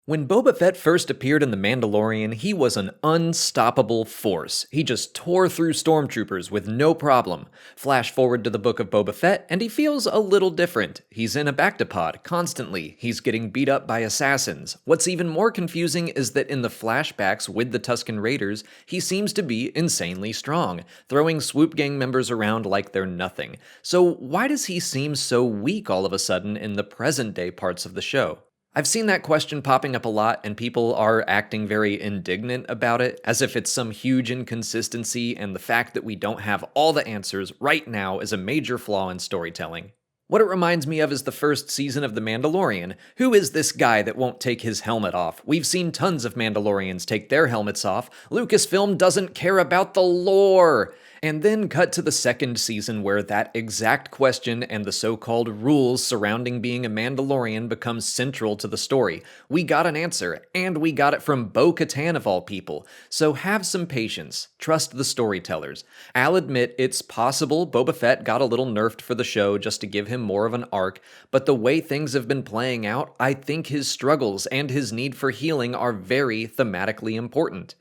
When Boba Fett first appeared in The Mandalorian, he was an unstoppable force. He just tore through stormtroopers with no problem. Flash forward to the Book of Boba Fett, and he feels a little different. He's in a bacta pod constantly. He's getting beat up by assassins. What's even more confusing is that in the flashbacks with the Tusken Raiders, he seems to be insanely strong, throwing swoop gang members around like they're nothing. So why does he seem so weak all of a sudden in the present day parts of the show? I've seen that question popping up a lot, and people are acting very indignant about it, as if it's some huge inconsistency, and the fact that we don't have all the answers right now is a major flaw in storytelling. What it reminds me of is the first season of The Mandalorian. Who is this guy that won't take his helmet off? We've seen tons of Mandalorians take their helmets off. Lucasfilm doesn't care about the lore! And then cut to the second season where that exact question and the so-called rules surrounding being a Mandalorian becomes central to the story. We got an answer, and we got it from Bo-Katan of all people. So have some patience. Trust the storytellers. I'll admit it's possible Boba Fett got a little nerfed for the show just to give him more of an arc, but the way things have been playing out, I think his struggles and his need for healing are very thematically important.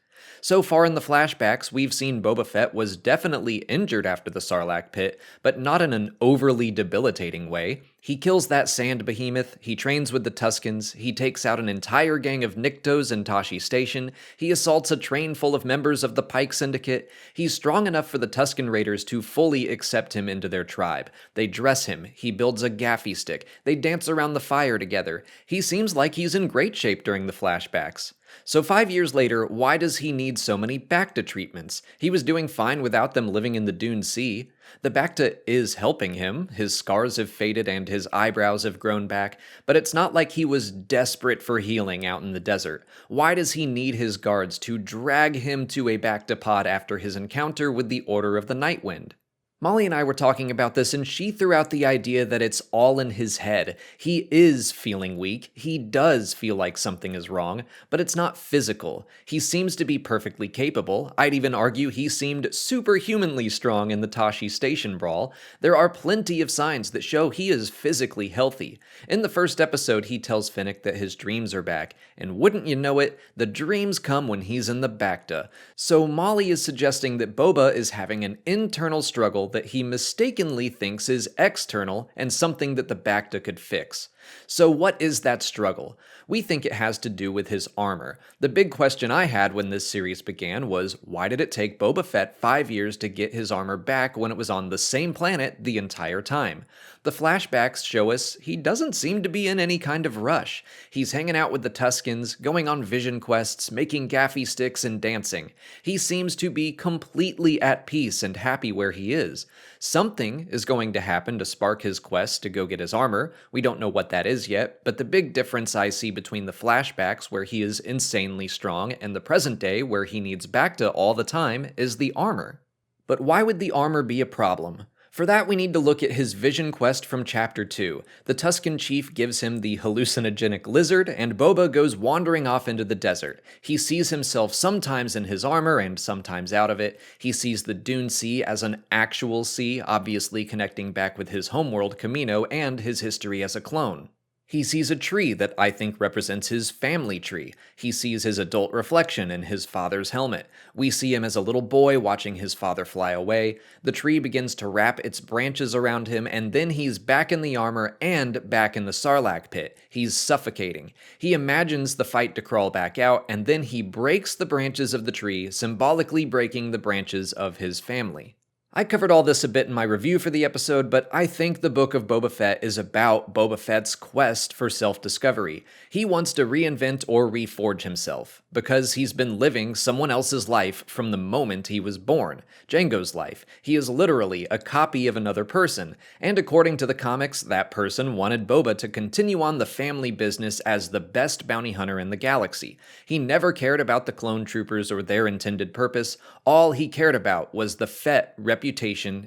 So far in the flashbacks, we've seen Boba Fett was definitely injured after the Sarlacc pit, but not in an overly debilitating way. He kills that sand behemoth, he trains with the Tuskens, he takes out an entire gang of Niktos in Tashi Station, he assaults a train full of members of the Pike Syndicate. He's strong enough for the Tusken Raiders to fully accept him into their tribe. They dress him, he builds a gaffy stick, they dance around the fire together. He seems like he's in great shape during the flashbacks. So 5 years later, why does he need so many bacta treatments? He was doing fine without them living in the Dune Sea. The bacta is helping him, his scars have faded and his eyebrows have grown back, but it's not like he was desperate for healing out in the desert. Why does he need his guards to drag him to a bacta pod after his encounter with the Order of the Night Wind? Molly and I were talking about this, and she threw out the idea that it's all in his head. He is feeling weak, he does feel like something is wrong, but it's not physical. He seems to be perfectly capable. I'd even argue he seemed superhumanly strong in the Tashi Station brawl. There are plenty of signs that show he is physically healthy. In the first episode, he tells Finnick that his dreams are back, and wouldn't you know it, the dreams come when he's in the bacta. So Molly is suggesting that Boba is having an internal struggle that he mistakenly thinks is external and something that the bacta could fix. So what is that struggle? We think it has to do with his armor. The big question I had when this series began was, why did it take Boba Fett 5 years to get his armor back when it was on the same planet the entire time? The flashbacks show us he doesn't seem to be in any kind of rush. He's hanging out with the Tuskens, going on vision quests, making gaffy sticks, and dancing. He seems to be completely at peace and happy where he is. Something is going to happen to spark his quest to go get his armor. We don't know what that is yet, but the big difference I see between the flashbacks where he is insanely strong and the present day where he needs bacta all the time is the armor. But why would the armor be a problem? For that, we need to look at his vision quest from Chapter 2. The Tusken chief gives him the hallucinogenic lizard, and Boba goes wandering off into the desert. He sees himself sometimes in his armor and sometimes out of it. He sees the Dune Sea as an actual sea, obviously connecting back with his homeworld, Kamino, and his history as a clone. He sees a tree that I think represents his family tree. He sees his adult reflection in his father's helmet. We see him as a little boy watching his father fly away. The tree begins to wrap its branches around him, and then he's back in the armor and back in the Sarlacc pit. He's suffocating. He imagines the fight to crawl back out, and then he breaks the branches of the tree, symbolically breaking the branches of his family. I covered all this a bit in my review for the episode, but I think the Book of Boba Fett is about Boba Fett's quest for self-discovery. He wants to reinvent or reforge himself, because he's been living someone else's life from the moment he was born. Jango's life. He is literally a copy of another person, and according to the comics, that person wanted Boba to continue on the family business as the best bounty hunter in the galaxy. He never cared about the clone troopers or their intended purpose. All he cared about was the Fett reputation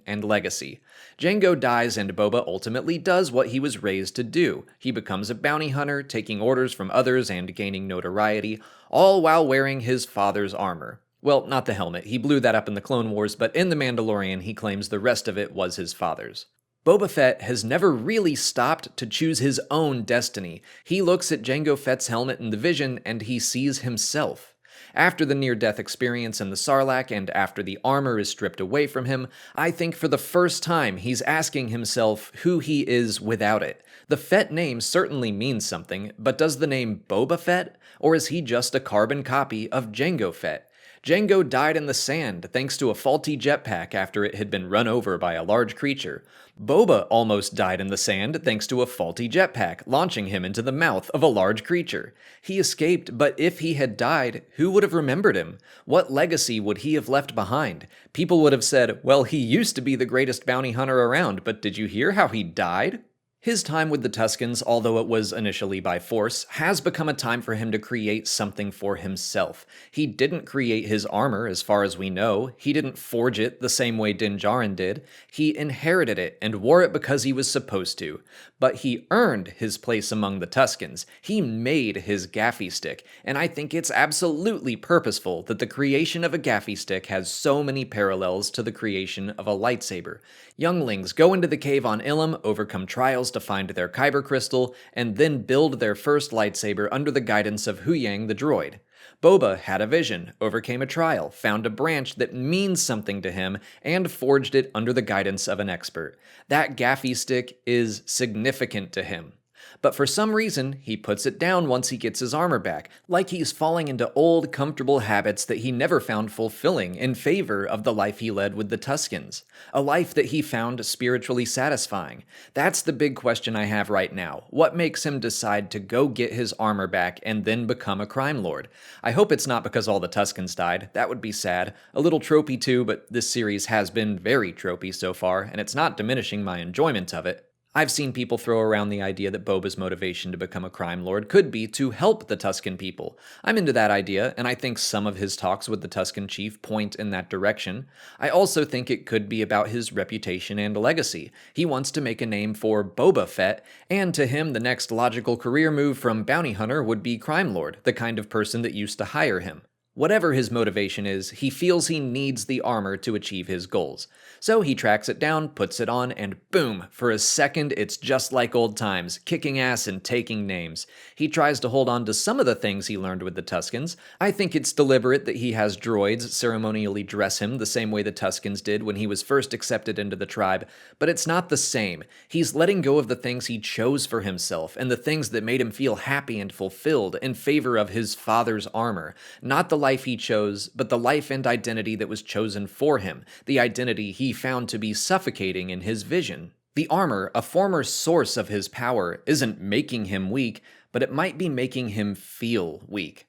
and legacy. Jango dies and Boba ultimately does what he was raised to do. He becomes a bounty hunter, taking orders from others and gaining notoriety, all while wearing his father's armor. Well, not the helmet, he blew that up in the Clone Wars, but in The Mandalorian he claims the rest of it was his father's. Boba Fett has never really stopped to choose his own destiny. He looks at Jango Fett's helmet in the vision and he sees himself. After the near-death experience in the Sarlacc and after the armor is stripped away from him, I think for the first time he's asking himself who he is without it. The Fett name certainly means something, but does the name Boba Fett? Or is he just a carbon copy of Jango Fett? Jango died in the sand thanks to a faulty jetpack after it had been run over by a large creature. Boba almost died in the sand thanks to a faulty jetpack, launching him into the mouth of a large creature. He escaped, but if he had died, who would have remembered him? What legacy would he have left behind? People would have said, well, he used to be the greatest bounty hunter around, but did you hear how he died? His time with the Tuskens, although it was initially by force, has become a time for him to create something for himself. He didn't create his armor, as far as we know. He didn't forge it the same way Din Djarin did. He inherited it and wore it because he was supposed to. But he earned his place among the Tuskens. He made his gaffy stick, and I think it's absolutely purposeful that the creation of a gaffy stick has so many parallels to the creation of a lightsaber. Younglings go into the cave on Ilum, overcome trials to find their Kyber crystal, and then build their first lightsaber under the guidance of Huyang the droid. Boba had a vision, overcame a trial, found a branch that means something to him, and forged it under the guidance of an expert. That gaffy stick is significant to him. But for some reason, he puts it down once he gets his armor back, like he's falling into old, comfortable habits that he never found fulfilling in favor of the life he led with the Tuskens. A life that he found spiritually satisfying. That's the big question I have right now. What makes him decide to go get his armor back and then become a crime lord? I hope it's not because all the Tuskens died. That would be sad. A little tropey too, but this series has been very tropey so far, and it's not diminishing my enjoyment of it. I've seen people throw around the idea that Boba's motivation to become a crime lord could be to help the Tusken people. I'm into that idea, and I think some of his talks with the Tusken chief point in that direction. I also think it could be about his reputation and legacy. He wants to make a name for Boba Fett, and to him the next logical career move from bounty hunter would be crime lord, the kind of person that used to hire him. Whatever his motivation is, he feels he needs the armor to achieve his goals. So he tracks it down, puts it on, and boom, for a second it's just like old times, kicking ass and taking names. He tries to hold on to some of the things he learned with the Tuskens. I think it's deliberate that he has droids ceremonially dress him the same way the Tuskens did when he was first accepted into the tribe, but it's not the same. He's letting go of the things he chose for himself, and the things that made him feel happy and fulfilled in favor of his father's armor. Not the life he chose, but the life and identity that was chosen for him, the identity he found to be suffocating in his vision. The armor, a former source of his power, isn't making him weak, but it might be making him feel weak.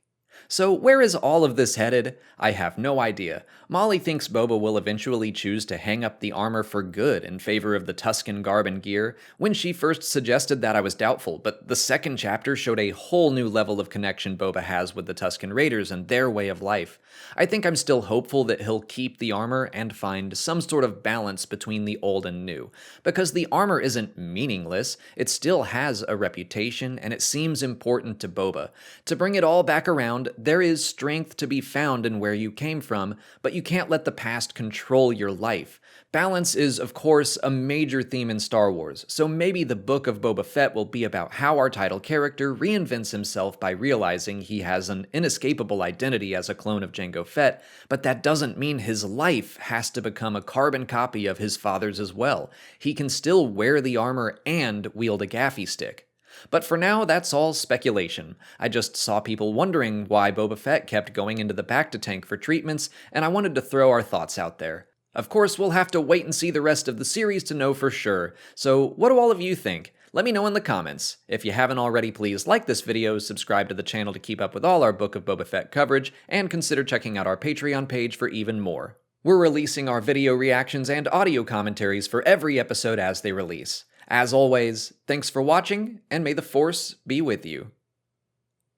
So where is all of this headed? I have no idea. Molly thinks Boba will eventually choose to hang up the armor for good in favor of the Tusken garb and gear. When she first suggested that, I was doubtful, but the second chapter showed a whole new level of connection Boba has with the Tusken Raiders and their way of life. I think I'm still hopeful that he'll keep the armor and find some sort of balance between the old and new. Because the armor isn't meaningless, it still has a reputation and it seems important to Boba. To bring it all back around, there is strength to be found in where you came from, but you can't let the past control your life. Balance is, of course, a major theme in Star Wars, so maybe the Book of Boba Fett will be about how our title character reinvents himself by realizing he has an inescapable identity as a clone of Jango Fett, but that doesn't mean his life has to become a carbon copy of his father's as well. He can still wear the armor and wield a gaffy stick. But for now, that's all speculation. I just saw people wondering why Boba Fett kept going into the bacta tank for treatments, and I wanted to throw our thoughts out there. Of course, we'll have to wait and see the rest of the series to know for sure, so what do all of you think? Let me know in the comments. If you haven't already, please like this video, subscribe to the channel to keep up with all our Book of Boba Fett coverage, and consider checking out our Patreon page for even more. We're releasing our video reactions and audio commentaries for every episode as they release. As always, thanks for watching, and may the Force be with you.